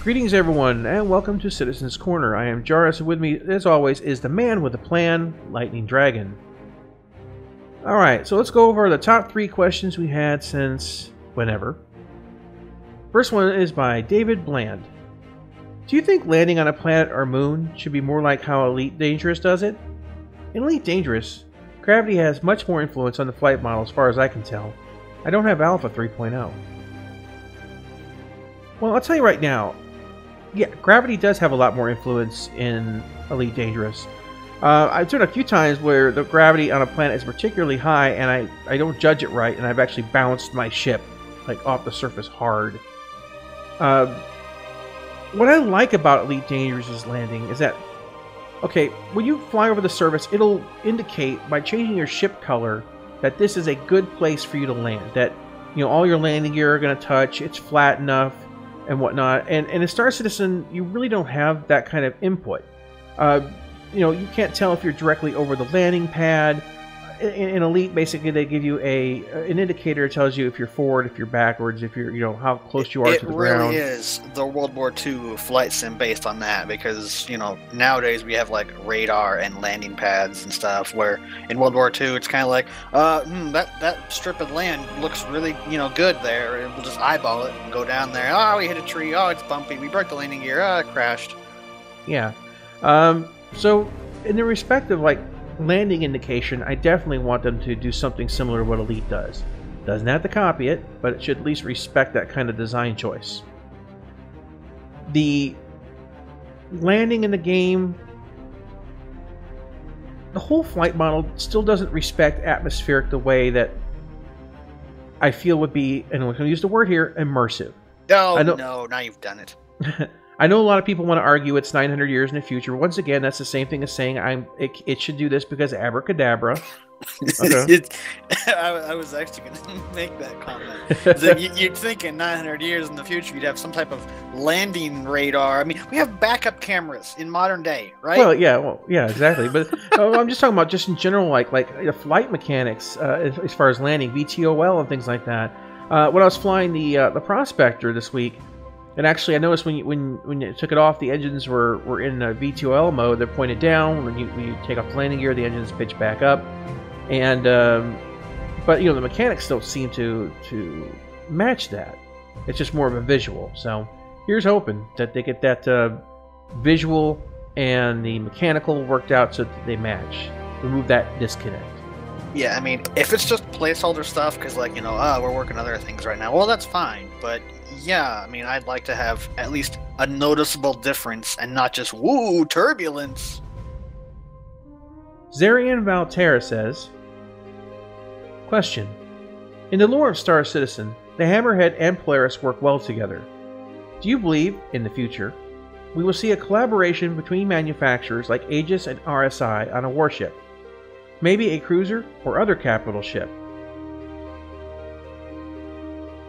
Greetings everyone, and welcome to Citizens Corner. I am Jarrus, and with me, as always, is the man with the plan, Lightning Dragon. Alright, so let's go over the top 3 questions we had since whenever. First one is by David Bland. Do you think landing on a planet or moon should be more like how Elite Dangerous does it? In Elite Dangerous, gravity has much more influence on the flight model as far as I can tell. I don't have Alpha 3.0. Well, I'll tell you right now, yeah, gravity does have a lot more influence in Elite Dangerous. I've done a few times where the gravity on a planet is particularly high and I don't judge it right, and I've actually bounced my ship like off the surface hard. What I like about Elite Dangerous' landing is that, okay, when you fly over the surface, it'll indicate by changing your ship color that this is a good place for you to land. That, you know, all your landing gear are going to touch, it's flat enough, and whatnot. And in Star Citizen, you really don't have that kind of input. You know, you can't tell if you're directly over the landing pad. In Elite, basically, they give you an indicator that tells you if you're forward, if you're backwards, if you're, you know, how close you are to the ground. It really is the World War II flight sim based on that, because, you know, nowadays we have like radar and landing pads and stuff, where in World War II it's kind of like, that strip of land looks really, you know, good there, and we'll just eyeball it and go down there. Oh, we hit a tree. Oh, it's bumpy. We broke the landing gear. Oh, it crashed. Yeah. So in the respect of like landing indication, I definitely want them to do something similar to what Elite does. Doesn't have to copy it, but it should at least respect that kind of design choice. The landing in the game, the whole flight model still doesn't respect atmospheric the way that I feel would be, and I'm going to use the word here, immersive. Oh, no, now you've done it. I know a lot of people want to argue it's 900 years in the future. Once again, that's the same thing as saying it should do this because abracadabra. Okay. I was actually going to make that comment. You'd think in 900 years in the future you'd have some type of landing radar. I mean, we have backup cameras in modern day, right? Well, yeah, exactly. But I'm just talking about just in general, like the flight mechanics as far as landing, VTOL and things like that. When I was flying the Prospector this week. And actually, I noticed when you took it off, the engines were in VTOL mode. They're pointed down. When you take off the landing gear, the engines pitch back up. And but you know, the mechanics don't seem to match that. It's just more of a visual. So here's hoping that they get that visual and the mechanical worked out so that they match. Remove that disconnect. Yeah, I mean, if it's just placeholder stuff, because, like, you know, we're working other things right now, well, that's fine. But, yeah, I mean, I'd like to have at least a noticeable difference and not just, woo, turbulence. Zarian Valterra says, question. In the lore of Star Citizen, the Hammerhead and Polaris work well together. Do you believe, in the future, we will see a collaboration between manufacturers like Aegis and RSI on a warship? Maybe a cruiser or other capital ship.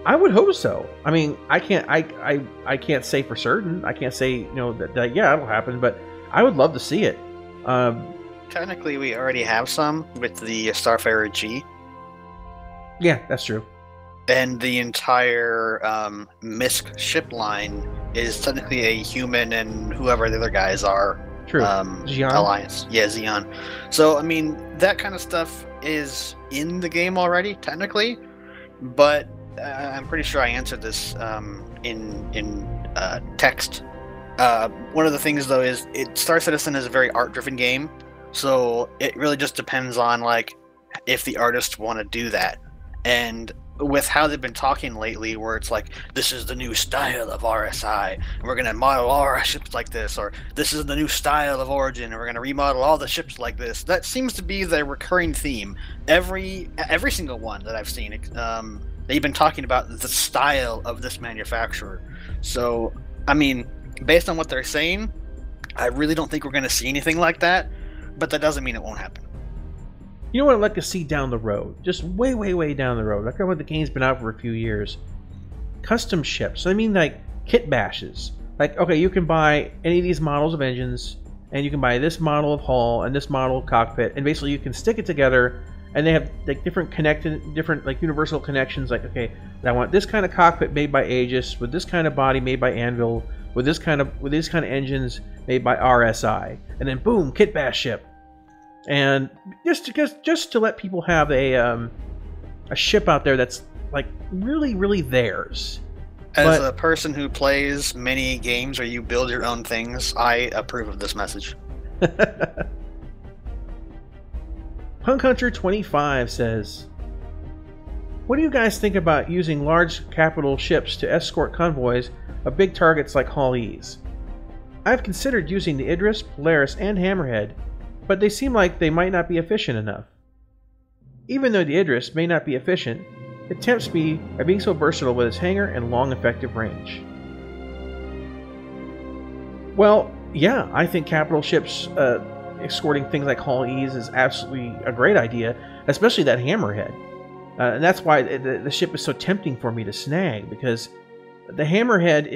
I would hope so. I mean, I can't say for certain. I can't say, you know, that yeah, it'll happen, but I would love to see it. Technically, we already have some with the Starfarer G. Yeah, that's true. And the entire MISC ship line is technically a human and whoever the other guys are. True. Xion? Alliance. Yeah, Xion. So, I mean, that kind of stuff is in the game already, technically, but I'm pretty sure I answered this in text. One of the things, though, is Star Citizen is a very art-driven game, so it really just depends on, like, if the artists want to do that. And with how they've been talking lately, where it's like, this is the new style of RSI, and we're going to model all our ships like this, or this is the new style of Origin, and we're going to remodel all the ships like this. That seems to be the recurring theme. Every single one that I've seen, they've been talking about the style of this manufacturer. So, I mean, based on what they're saying, I really don't think we're going to see anything like that, but that doesn't mean it won't happen. You know what I'd like to see down the road? Just way, way, way down the road. Like when the game's been out for a few years. Custom ships. I mean, like, kit bashes. Like, okay, you can buy any of these models of engines, and you can buy this model of hull and this model of cockpit, and basically you can stick it together, and they have like different like universal connections. Like, okay, I want this kind of cockpit made by Aegis with this kind of body made by Anvil with these kind of engines made by RSI, and then boom, kit bash ship, and just to let people have a ship out there that's like really theirs. As a person who plays many games where you build your own things, I approve of this message. Punk Hunter 25 says, what do you guys think about using large capital ships to escort convoys of big targets like Hull-E's? I've considered using the Idris, Polaris, and Hammerhead, but they seem like they might not be efficient enough. Even though the Idris may not be efficient, it tempts me by being so versatile with its hangar and long effective range. Well, yeah, I think capital ships escorting things like Hull-E's is absolutely a great idea, especially that Hammerhead. And that's why the ship is so tempting for me to snag, because the Hammerhead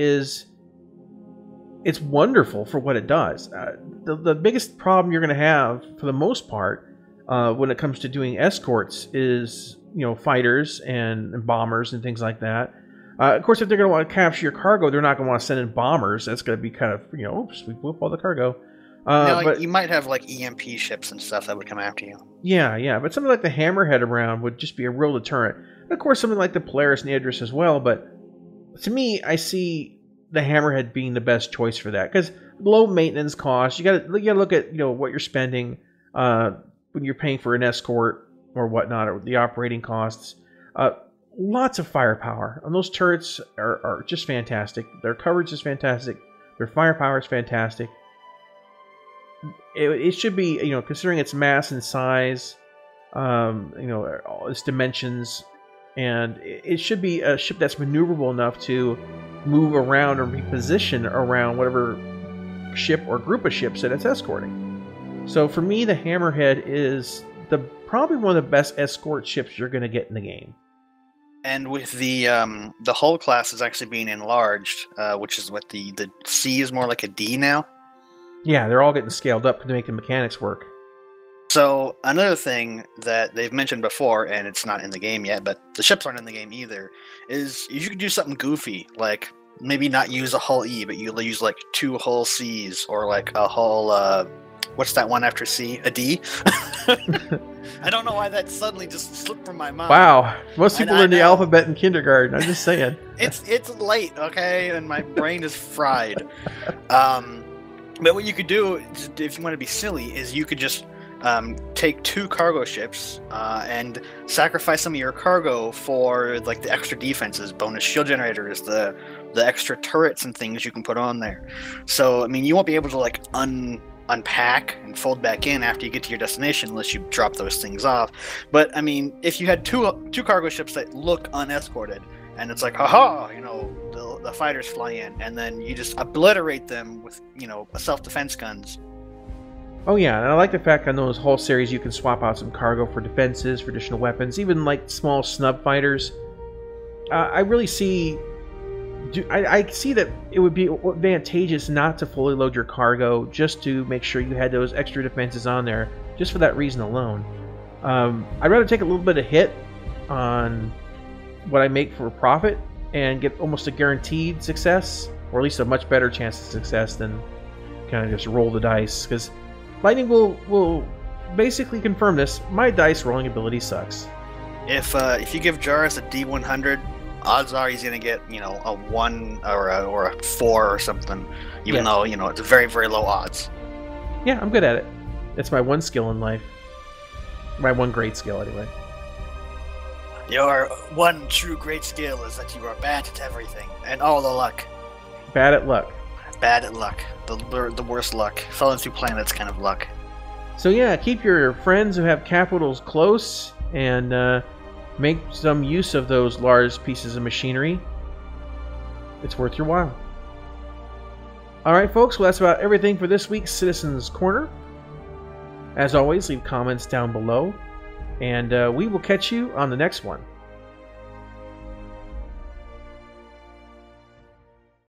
it's wonderful for what it does. The biggest problem you're going to have, for the most part, when it comes to doing escorts is, fighters and bombers and things like that. Of course, if they're going to want to capture your cargo, they're not going to want to send in bombers. That's going to be kind of, oops, we blew up all the cargo. But you might have like EMP ships and stuff that would come after you. Yeah, but something like the Hammerhead around would just be a real deterrent. And of course, something like the Polaris and the Idris as well, but to me, I see the Hammerhead being the best choice for that, because low maintenance costs. You got to look at what you're spending when you're paying for an escort or whatnot, or the operating costs. Lots of firepower, and those turrets are just fantastic. Their coverage is fantastic. Their firepower is fantastic. It should be, considering its mass and size, all its dimensions, and it should be a ship that's maneuverable enough to move around or reposition around whatever ship or group of ships that it's escorting. So for me, the Hammerhead is probably one of the best escort ships you're going to get in the game. And with the hull class is actually being enlarged, which is what the C is more like a D now. Yeah, they're all getting scaled up to make the mechanics work. So another thing that they've mentioned before, and it's not in the game yet, but the ships aren't in the game either, is you could do something goofy, like maybe not use a Hull E, but you use like 2 Hull C's, or like a Hull, what's that one after C? A D? I don't know why that suddenly just slipped from my mind. Wow, most people learn the alphabet in kindergarten. I'm just saying. It's late, okay, and my brain is fried. But what you could do, if you want to be silly, is you could just take 2 cargo ships and sacrifice some of your cargo for like the extra defenses, bonus shield generators, the extra turrets and things you can put on there. So I mean, you won't be able to like unpack and fold back in after you get to your destination unless you drop those things off. But I mean, if you had two cargo ships that look unescorted, and it's like, haha, the fighters fly in, and then you just obliterate them with, self-defense guns. Oh yeah, and I like the fact on those whole series you can swap out some cargo for defenses, for additional weapons, even like small snub fighters. I really see... I see that it would be advantageous not to fully load your cargo, just to make sure you had those extra defenses on there, just for that reason alone. I'd rather take a little bit of hit on what I make for a profit and get almost a guaranteed success, or at least a much better chance of success, than kind of just roll the dice, because Lightning will basically confirm this. My dice rolling ability sucks. If you give Jarvis a D100, odds are he's gonna get a 1 or a 4 or something, even though it's very, very low odds. Yeah, I'm good at it. It's my one skill in life. My one great skill, anyway. Your one true great skill is that you are bad at everything, and all the luck. Bad at luck. Bad at luck. The worst luck. Falling through planets kind of luck. So yeah, keep your friends who have capitals close, and make some use of those large pieces of machinery. It's worth your while. Alright folks, well that's about everything for this week's Citizens Corner. As always, leave comments down below, and we will catch you on the next one.